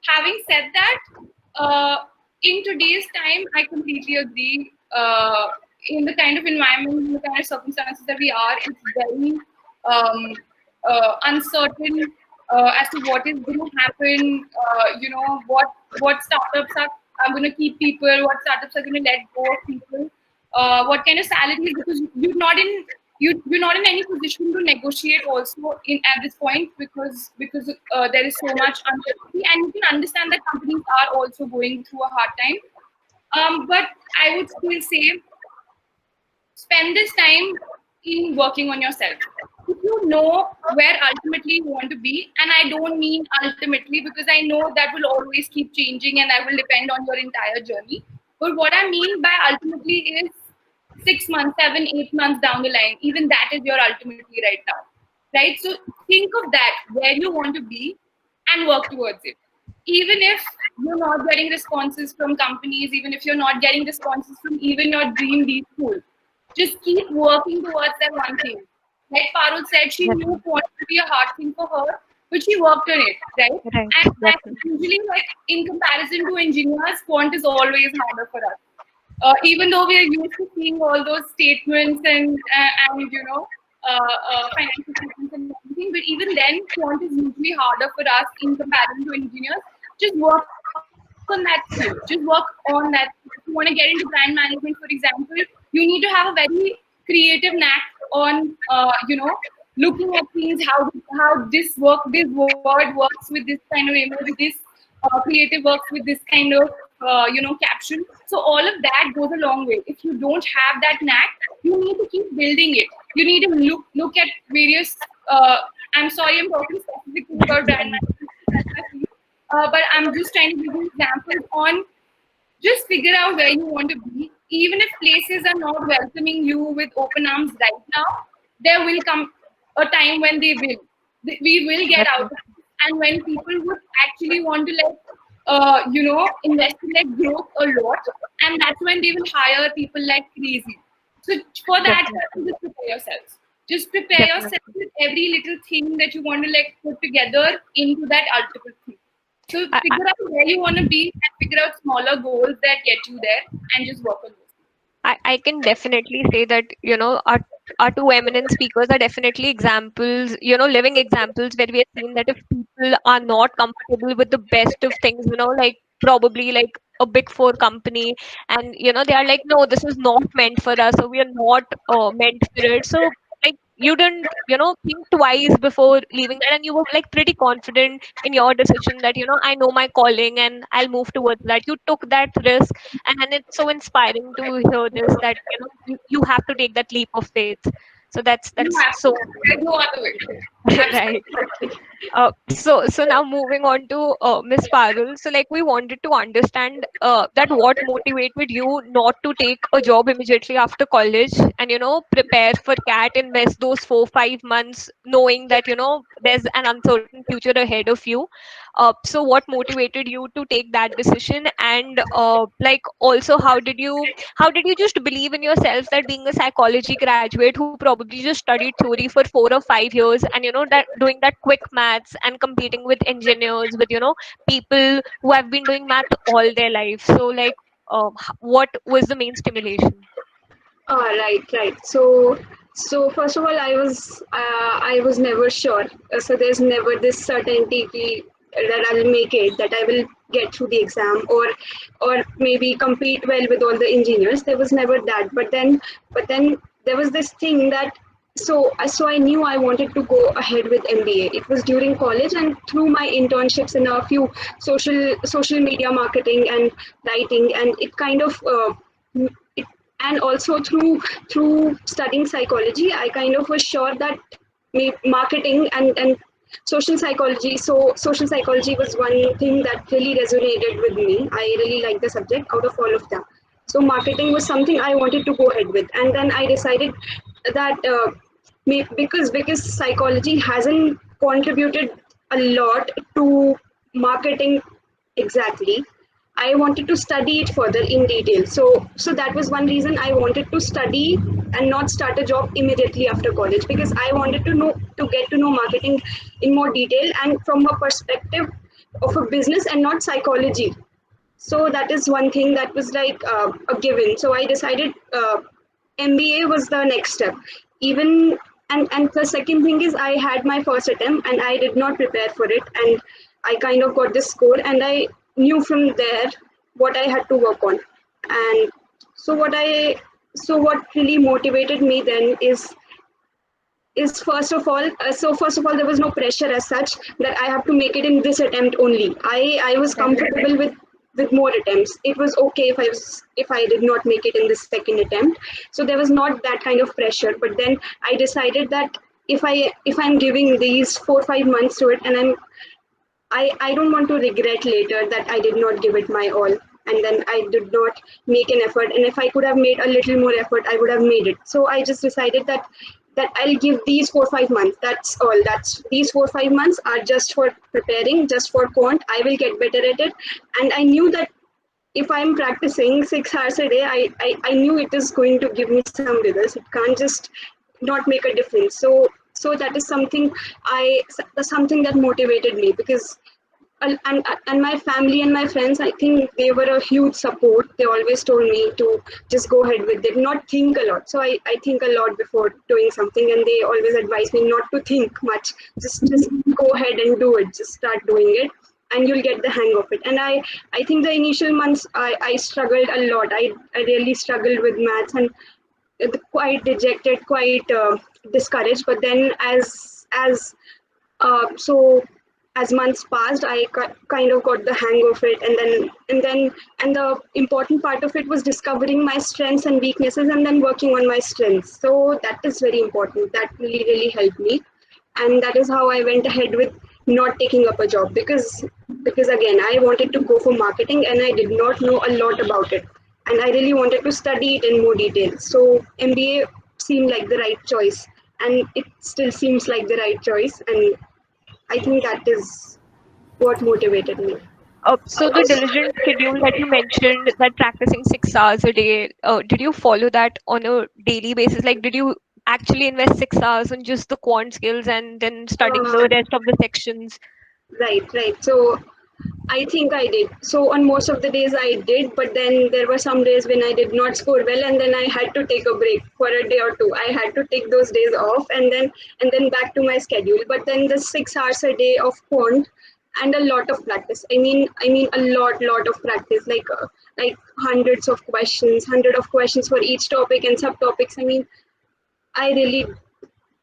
Having said that, in today's time, I completely agree. In the kind of environment, in the kind of circumstances that we are, it's very uncertain as to what is going to happen. What startups are going to keep people, what startups are going to let go of people, what kind of salaries, because you're not in any position to negotiate also in at this point because there is so much uncertainty, and you can understand that companies are also going through a hard time. But I would still say spend this time in working on yourself. If you know where ultimately you want to be, and I don't mean ultimately because I know that will always keep changing and that will depend on your entire journey. But what I mean by ultimately is 6 months, 7, 8 months down the line, even that is your ultimately right now. Right? So think of that, where you want to be, and work towards it. Even if you're not getting responses from companies, even if you're not getting responses from even your dream B school, just keep working towards that one thing. Like Parul said, she knew quant to be a hard thing for her, but she worked on it, right? Right. And Definitely. usually, like in comparison to engineers, quant is always harder for us. Even though we are used to seeing all those statements and financial statements and everything, but even then, quant is usually harder for us in comparison to engineers. Just work on that skill. Just work on that skill. If you want to get into brand management, for example, you need to have a very creative knack on looking at things, how this word works with this kind of image, this creative works with this kind of caption. So all of that goes a long way. If you don't have that knack, you need to keep building it. You need to look at various. I'm sorry, I'm talking specifically about brand management, but I'm just trying to give you examples on just figure out where you want to be. Even if places are not welcoming you with open arms right now, there will come a time when they will. We will get out of it. And when people would actually want to invest in like growth a lot, and that's when they will hire people like crazy. So for that, just prepare yourselves. Just prepare yourself with every little thing that you want to like put together into that ultimate thing. So figure out where you want to be and figure out smaller goals that get you there and just work on those. I can definitely say that, our two eminent speakers are definitely examples, living examples where we have seen that if people are not comfortable with the best of things, like probably like a big four company, and they are like, no, this is not meant for us, or we are not meant for it. So like you didn't, think twice before leaving that, and you were like pretty confident in your decision that, I know my calling and I'll move towards that. You took that risk, and it's so inspiring to hear this, that, you have to take that leap of faith. So You that's have to. so There's no other way. right. Absolutely. So now moving on to Miss Parul. So like we wanted to understand that what motivated you not to take a job immediately after college, and prepare for CAT, invest those 4 5 months knowing that there's an uncertain future ahead of you. So what motivated you to take that decision, and like also how did you just believe in yourself, that being a psychology graduate who probably just studied theory for 4 or 5 years, and that doing that quick maths and competing with engineers, with people who have been doing math all their life. So like what was the main stimulation? Right. So first of all, I was never sure. So there's never this certainty that I'll make it, that I will get through the exam, or maybe compete well with all the engineers. There was never that. But then there was this thing that, so I knew I wanted to go ahead with MBA. It was during college, and through my internships in a few social media marketing and writing, and it kind of. It, and also through studying psychology, I kind of was sure that marketing and social psychology. So social psychology was one thing that really resonated with me. I really liked the subject out of all of them. So marketing was something I wanted to go ahead with, and then I decided that because psychology hasn't contributed a lot to marketing exactly, I wanted to study it further in detail. So that was one reason I wanted to study and not start a job immediately after college, because I wanted to get to know marketing in more detail and from a perspective of a business and not psychology. So that is one thing that was like a given. So I decided MBA was the next step. Even and the second thing is, I had my first attempt and I did not prepare for it, and I kind of got this score, and I knew from there what I had to work on. And so what really motivated me then is first of all, there was no pressure as such that I have to make it in this attempt only. I was comfortable with more attempts. It was okay if I did not make it in the second attempt. So there was not that kind of pressure. But then I decided that if I'm giving these 4 5 months to it, and I don't want to regret later that I did not give it my all, and then I did not make an effort. And if I could have made a little more effort, I would have made it. So I just decided that I'll give these 4 5 months. That's all. That's these 4 5 months are just for preparing, just for quant. I will get better at it. And I knew that if I'm practicing 6 hours a day, I knew it is going to give me some results. It can't just not make a difference. So that is something that's something that motivated me, because and my family and my friends, I think they were a huge support. They always told me to just go ahead with it, not think a lot. So I think a lot before doing something, and they always advise me not to think much. Just go ahead and do it. Just start doing it, and you'll get the hang of it. And I think the initial months I struggled a lot. I really struggled with maths, and quite dejected, quite discouraged. But then so as months passed, I kind of got the hang of it, and the important part of it was discovering my strengths and weaknesses, and then working on my strengths. So that is very important. That really helped me, and that is how I went ahead with not taking up a job, because again, I wanted to go for marketing and I did not know a lot about it, and I really wanted to study it in more detail. So MBA seemed like the right choice, and it still seems like the right choice, and I think that is what motivated me. So the diligent schedule that you mentioned, that practicing 6 hours a day, did you follow that on a daily basis? Like, did you actually invest 6 hours on just the quant skills and then studying Uh, the rest of the sections? right. So I think I did. So on most of the days I did, but then there were some days when I did not score well, and then I had to take a break for a day or two. I had to take those days off, and then back to my schedule. But then the 6 hours a day of quant and a lot of practice. I mean a lot of practice, like hundred of questions for each topic and subtopics. I mean, I really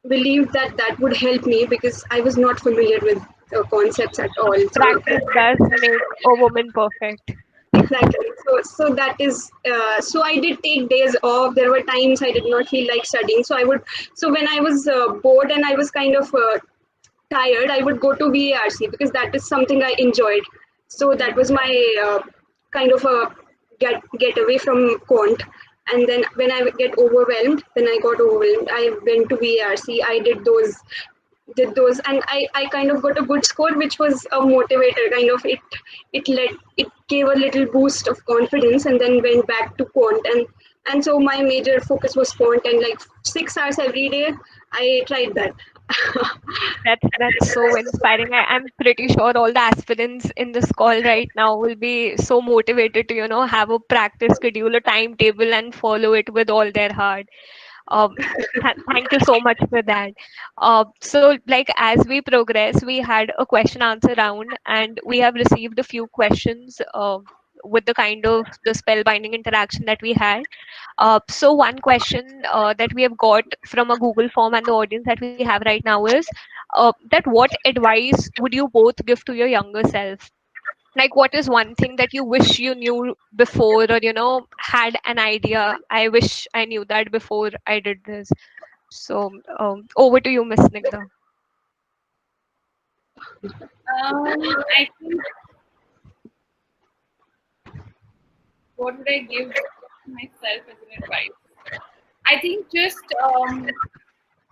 believed that that would help me because I was not familiar with concepts at all. So Practice does make a woman perfect. exactly. So that is. So I did take days off. There were times I did not feel like studying. So I would. So when I was bored and I was kind of tired, I would go to VARC because that is something I enjoyed. So that was my kind of a get away from quant. And then when I get overwhelmed, when I got overwhelmed, I went to VARC. I did those and I kind of got a good score, which was a motivator kind of. It gave a little boost of confidence and then went back to quant. And so my major focus was quant, and like 6 hours every day I tried that. That's so inspiring. I'm pretty sure all the aspirants in this call right now will be so motivated to, have a practice schedule, a timetable, and follow it with all their heart. Um, Thank you so much for that. So, like as we progress, we had a question answer round, and we have received a few questions with the kind of the spellbinding interaction that we had. So one question that we have got from a Google form and the audience that we have right now is that what advice would you both give to your younger self? Like, what is one thing that you wish you knew before, or had an idea? I wish I knew that before I did this. So, over to you, Miss Snigdha. I think, what would I give myself as an advice? I think just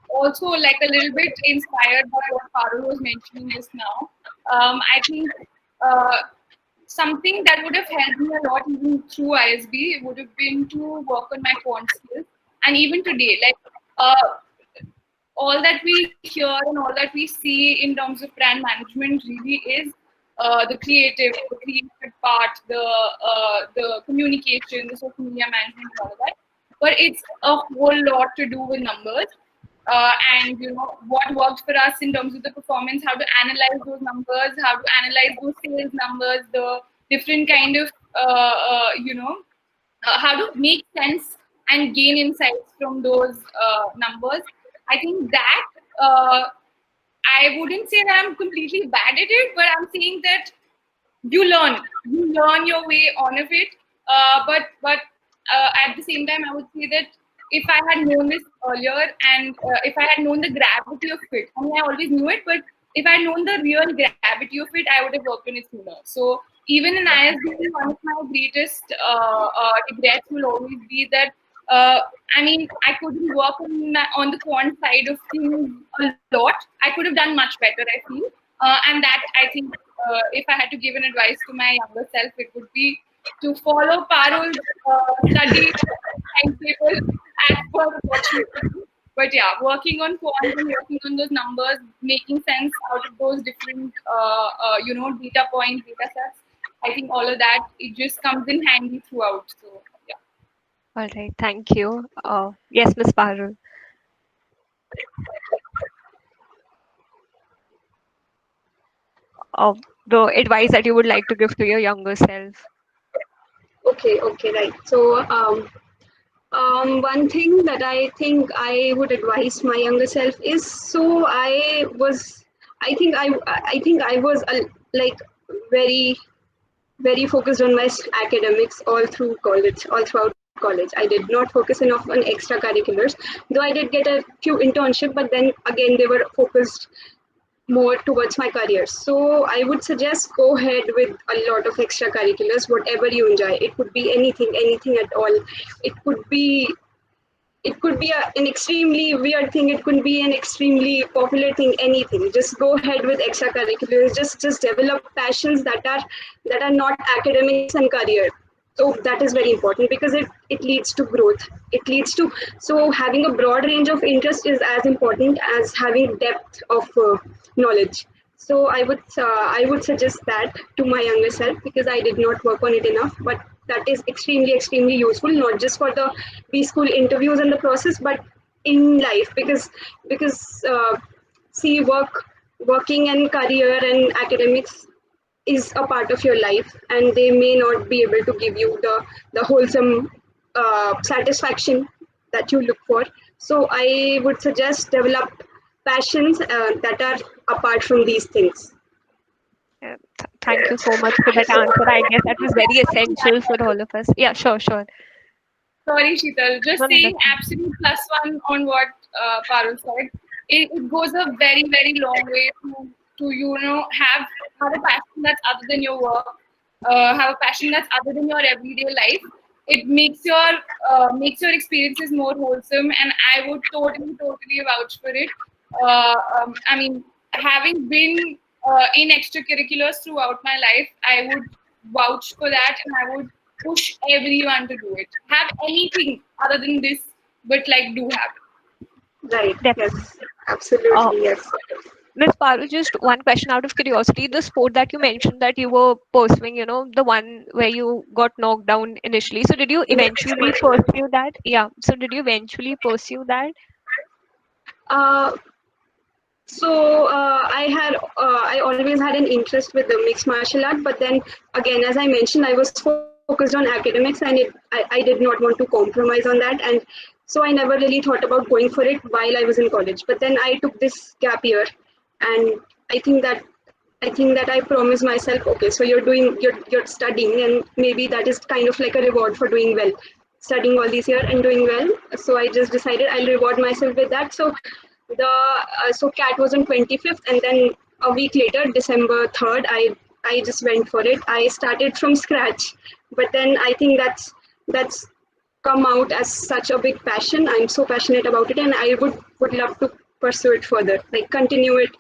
also like a little bit inspired by what Parul was mentioning just now. I think uh, something that would have helped me a lot even through ISB would have been to work on my quant skills. And even today, like all that we hear and all that we see in terms of brand management really is the creative part, the communication, the social media management, and all of that. But it's a whole lot to do with numbers. And what worked for us in terms of the performance, how to analyze those numbers, how to analyze those sales numbers, the different kind of how to make sense and gain insights from those numbers. I think that I wouldn't say that I'm completely bad at it, but I'm saying that you learn your way on of it. But at the same time, I would say that if I had known this earlier, and if I had known the gravity of it, I mean, I always knew it, but if I had known the real gravity of it, I would have worked on it sooner. So even in ISB, one of my greatest regrets will always be that I mean, I couldn't work on the quant side of things a lot. I could have done much better, I feel. And that, I think, if I had to give an advice to my younger self, it would be to follow Parul's study timetable as per what she did. But yeah, working on quant and working on those numbers, making sense out of those different, data points, data sets. I think all of that, it just comes in handy throughout. So yeah. All right, thank you. Yes, Miss Parul. The advice that you would like to give to your younger self. Okay, right. So one thing that I think I would advise my younger self is, so I think I was like very very focused on my academics all throughout college. I did not focus enough on extracurriculars, though I did get a few internship, but then again they were focused more towards my career. So I would suggest go ahead with a lot of extracurriculars, whatever you enjoy. It could be anything at all. It could be an extremely weird thing. It could be an extremely popular thing. Anything. Just go ahead with extracurriculars. Just develop passions that are not academics and career. So that is very important because it leads to growth. It leads to, so having a broad range of interest is as important as having depth of knowledge. So I would suggest that to my younger self because I did not work on it enough. But that is extremely useful, not just for the B school interviews and the process, but in life because see working and career and academics is a part of your life, and they may not be able to give you the wholesome satisfaction that you look for. So I would suggest develop passions that are apart from these things. Thank you so much for that answer. I guess that was very essential for all of us. Yeah, sure, sure. Sorry, Sheetal. Just No, no, saying that's fine. absolute plus one on what Parul said. It goes a very, very long way to have a passion that's other than your work, have a passion that's other than your everyday life. It makes your experiences more wholesome, and I would totally vouch for it. I mean, having been in extracurriculars throughout my life, I would vouch for that, and I would push everyone to do it. Have anything other than this, but like do have it. Right. Definitely. Yes. Uh, Absolutely. Yes. Ms. Parul, just one question out of curiosity. The sport that you mentioned that you were pursuing, the one where you got knocked down initially. So did you Mixed eventually martial arts. pursue that? Yeah. So did you eventually pursue that? Uh, I always had an interest with the mixed martial art, but then again, as I mentioned, I was focused on academics, and I did not want to compromise on that, and so I never really thought about going for it while I was in college. But then I took this gap year, and I think that I promised myself, okay, so you're studying, and maybe that is kind of like a reward for doing well, studying all these years and doing well. So I just decided I'll reward myself with that. So CAT was on 25th, and then a week later, December 3rd, I just went for it. I started from scratch, but then I think that's come out as such a big passion. I'm so passionate about it, and I would love to pursue it further, like continue it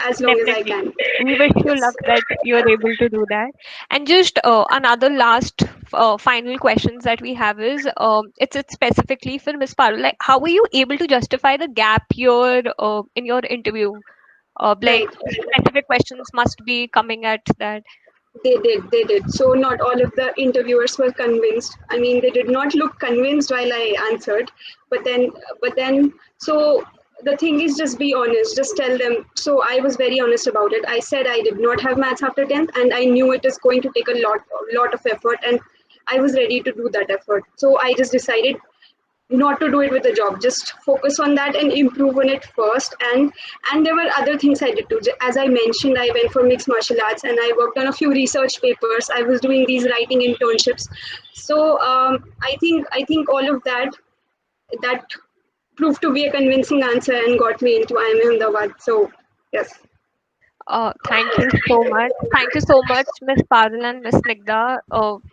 as long as I Definitely. can. We wish you Yes. luck that you're able to do that. And just another last final questions that we have is it's specifically for Ms. Parul. Like, how were you able to justify the gap year in your interview? Like, Right. specific questions must be coming at that. They did. So not all of the interviewers were convinced. I mean, they did not look convinced while I answered, but then, so the thing is, just be honest. Just tell them. So I was very honest about it. I said I did not have maths after 10th, and I knew it is going to take a lot of effort, and I was ready to do that effort. So I just decided not to do it with a job, just focus on that and improve on it first. And there were other things I did too. As I mentioned, I went for mixed martial arts, and I worked on a few research papers. I was doing these writing internships. So I think all of that proved to be a convincing answer and got me into IIM Ahmedabad. So yes. Thank you so much. Thank you so much, Miss Parul and Miss Snigdha.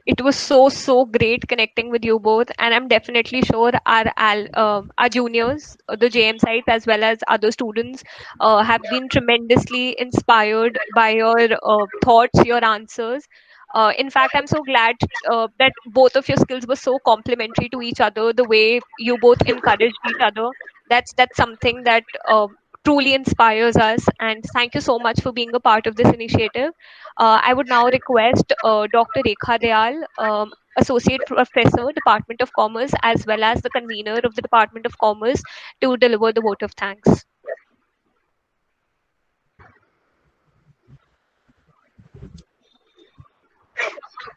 It was so great connecting with you both, and I'm definitely sure our juniors, the JM sites as well as other students, have been tremendously inspired by your thoughts, your answers. In fact, I'm so glad that both of your skills were so complementary to each other. The way you both encouraged each other, that's something that truly inspires us. And thank you so much for being a part of this initiative. I would now request Dr. Rekha Dayal, Associate Professor, Department of Commerce, as well as the convener of the Department of Commerce, to deliver the vote of thanks.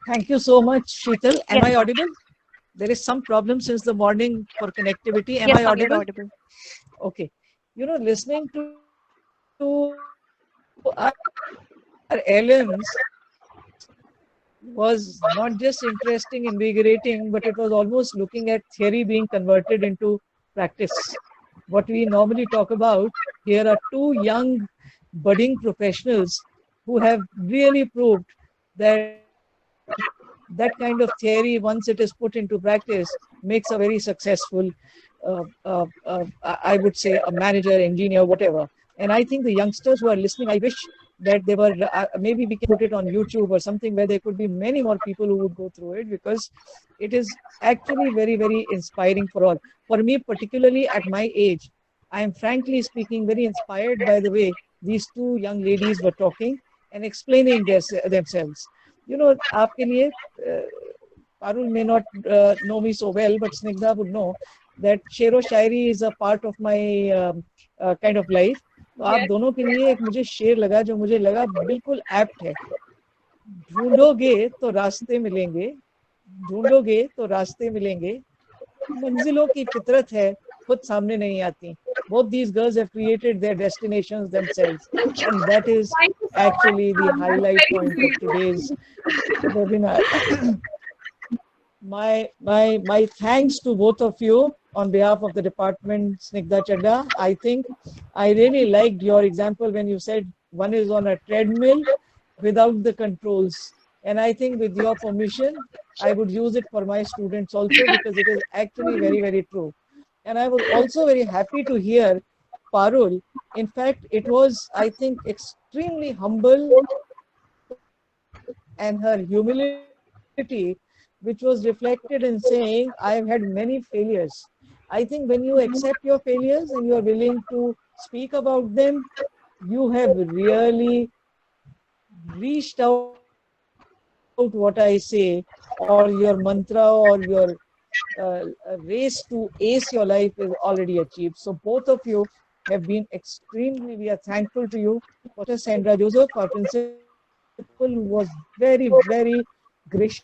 Thank you so much, Sheetal. Am Yes, I ma'am. audible? There is some problem since the morning for connectivity. Am Yes, I ma'am, you're audible? audible. Okay. Listening to our LMs was not just interesting, invigorating, but it was almost looking at theory being converted into practice. What we normally talk about here are two young budding professionals who have really proved that that kind of theory, once it is put into practice, makes a very successful, I would say, a manager, engineer, whatever. And I think the youngsters who are listening, I wish that they were, maybe we can put it on YouTube or something where there could be many more people who would go through it, because it is actually very inspiring for all. For me, particularly at my age, I am frankly speaking very inspired by the way these two young ladies were talking and explaining themselves. आपके लिए Parul may not know me so well, but Snigdha would know that शेरो शायरी is a part of my kind of life. तो आप Yes. दोनों के लिए एक मुझे शेर लगा जो मुझे लगा बिल्कुल एप्ट है. ढूंढोगे तो रास्ते मिलेंगे, ढूंढोगे तो रास्ते मिलेंगे, मंजिलों की फितरत है खुद सामने नहीं आती. Both these girls have created their destinations themselves, and that is Thank you so much, actually the ma'am. That's highlight very point of sweet. today's webinar. My thanks to both of you on behalf of the department, Snigdha, Chadha. I think I really liked your example when you said one is on a treadmill without the controls. And I think with your permission, I would use it for my students also, because it is actually very, very true. And I was also very happy to hear Parul. In fact, it was, I think, extremely humble, and her humility, which was reflected in saying, I have had many failures. I think when you accept your failures and you are willing to speak about them, you have really reached out what I say, or your mantra, or your race to ace your life is already achieved. So both of you have been extremely, we are thankful to you. Dr. Sandra Joseph, our principal, who was very, very gracious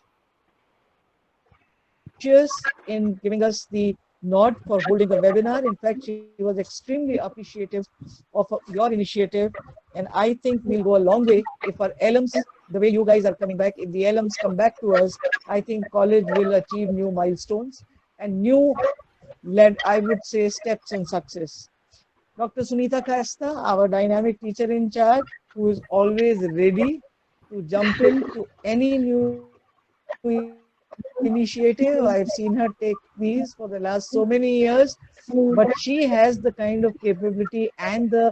in giving us the nod for holding the webinar. In fact, she was extremely appreciative of your initiative. And I think we'll go a long way if our alums, the way you guys are coming back, if the alums come back to us, I think college will achieve new milestones and new led, I would say, steps in success. Dr. Sunita Kaistha, our dynamic teacher in charge, who is always ready to jump into any new initiative. I've seen her take these for the last so many years, but she has the kind of capability and the,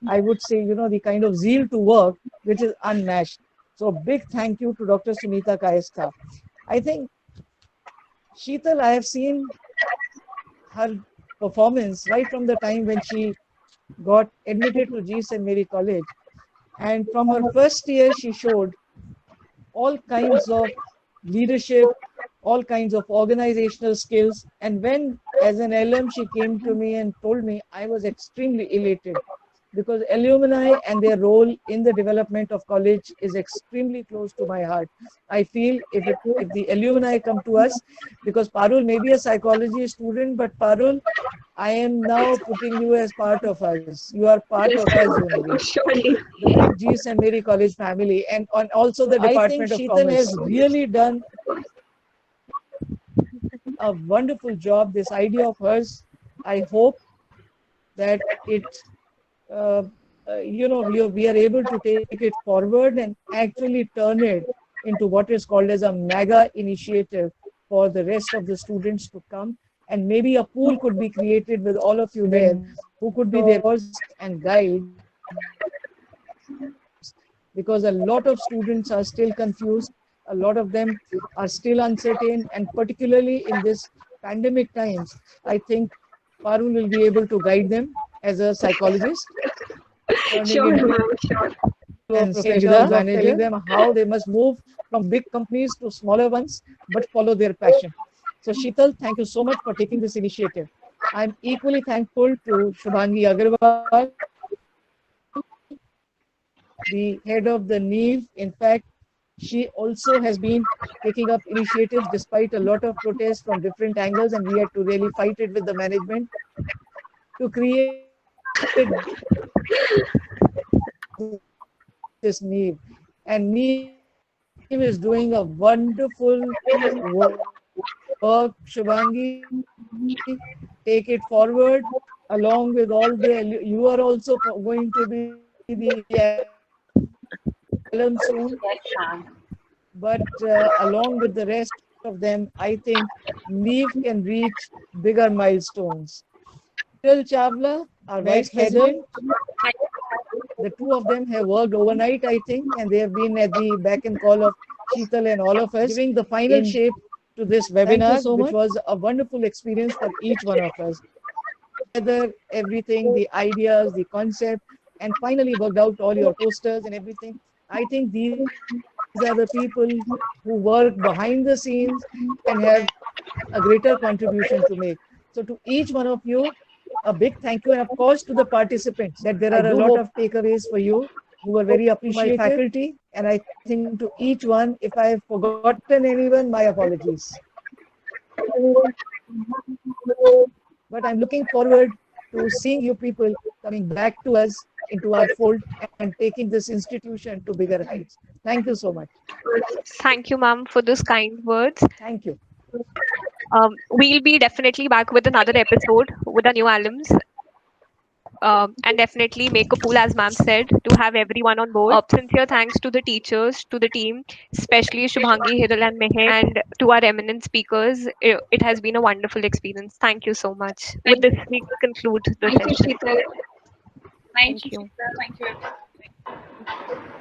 I would say, the kind of zeal to work which is unmatched. So a big thank you to Dr. Sunita Kaistha. I think Sheetal, I have seen her performance right from the time when she got admitted to G. St. Mary College. And from her first year, she showed all kinds of leadership, all kinds of organizational skills. And when, as an alum, she came to me and told me, I was extremely elated, because alumni and their role in the development of college is extremely close to my heart. I feel if the alumni come to us, because Parul may be a psychology student, but Parul, I am now putting you as part of us. You are part of Yes, us only. surely. The big G. St. Mary College family, and also the Department of Commerce. I think Sheetal has really done a wonderful job. This idea of hers, I hope that it, we are able to take it forward and actually turn it into what is called as a mega initiative for the rest of the students to come. And maybe a pool could be created with all of you there, who could be their mentors and guides, because a lot of students are still confused. A lot of them are still uncertain, and particularly in this pandemic times, I think Parul will be able to guide them as a psychologist, turning into a professor Sure, and ma'am, Snigdha sure. telling them how they must move from big companies to smaller ones, but follow their passion. So Sheetal, thank you so much for taking this initiative. I'm equally thankful to Shubhangi Aggarwal, the head of the Neev. In fact, she also has been taking up initiatives despite a lot of protests from different angles, and we had to really fight it with the management to create this Neev. And Neev is doing a wonderful work, Shubhangi. Take it forward along with all the, you are also going to be the going to be the alum soon, but along with the rest of them, I think Neev can reach bigger milestones. Dr. Sheetal Chawla, our Vice President, the two of them have worked overnight, I think, and they have been at the back and call of Sheetal and all of us, giving the final shape to this webinar, which was a wonderful experience for each one of us. Together, everything, the ideas, the concept, and finally worked out all your posters and everything. I think these are the people who work behind the scenes and have a greater contribution to make. So to each one of you, a big thank you, and of course to the participants, that there are a lot of takeaways for you who were very appreciated. My faculty, and I think to each one, if I have forgotten anyone, my apologies. But I'm looking forward to seeing you people coming back to us into our fold and taking this institution to bigger heights. Thank you so much. Thank you, ma'am, for those kind words. Thank you. We'll be definitely back with another episode with our new alums. And definitely make a pool, as ma'am said, to have everyone on board. Sincere thanks to the teachers, to the team, especially Shubhangi, Hiral, and Mehek, and to our eminent speakers. It has been a wonderful experience. Thank you so much. With Thank this, you. we conclude the Thank you, session. Sheetal. Thank Thank you, you. Sheetal. Thank you, everyone.